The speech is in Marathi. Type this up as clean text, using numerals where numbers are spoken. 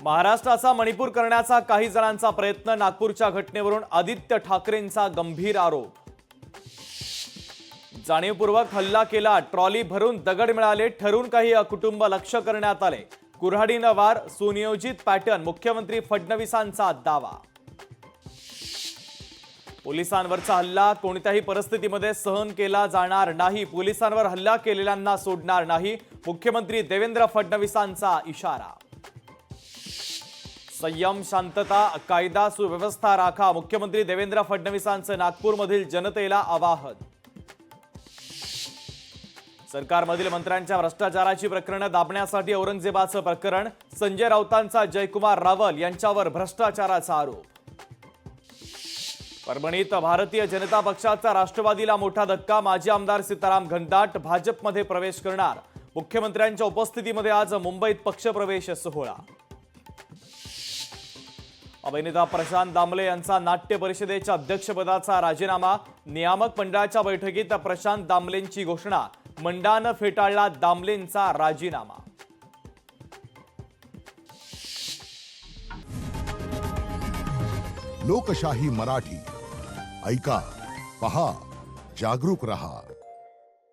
महाराष्ट्राचा मणिपूर करण्याचा काही जणांचा प्रयत्न, नागपूरच्या घटनेवरून आदित्य ठाकरेंचा गंभीर आरोप। जाणीवपूर्वक हल्ला केला, ट्रॉली भरून दगड मिळाले, ठरून काही कुटुंब लक्ष्य करण्यात आले। कुऱ्हाडीनं वार, सुनियोजित पॅटर्न, मुख्यमंत्री फडणवीसांचा दावा। पोलिसांवरचा हल्ला कोणत्याही परिस्थितीमध्ये सहन केला जाणार नाही, पोलिसांवर हल्ला केलेल्यांना सोडणार नाही, मुख्यमंत्री देवेंद्र फडणवीसांचा इशारा। संयम, शांतता, कायदा सुव्यवस्था राखा, मुख्यमंत्री देवेंद्र फडणवीसांचं नागपूरमधील जनतेला आवाहन। सरकारमधील मंत्र्यांच्या भ्रष्टाचाराची प्रकरणं दाबण्यासाठी औरंगजेबाचं प्रकरण, संजय राऊतांचा जयकुमार रावल यांच्यावर भ्रष्टाचाराचा आरोप। परभणीत भारतीय जनता पक्षाचा राष्ट्रवादीला मोठा धक्का, माजी आमदार सीताराम घनदाट भाजपमध्ये प्रवेश करणार, मुख्यमंत्र्यांच्या उपस्थितीमध्ये आज मुंबईत पक्षप्रवेश सोहळा। अभिनेता प्रशांत दामले यांचा नाट्य परिषदेच्या अध्यक्षपदाचा राजीनामा, नियामक मंडळाच्या बैठकीत प्रशांत दामलेंची घोषणा, मंडळानं फेटाळला दामलेंचा राजीनामा। लोकशाही मराठी ऐका, पहा, जागरूक रहा।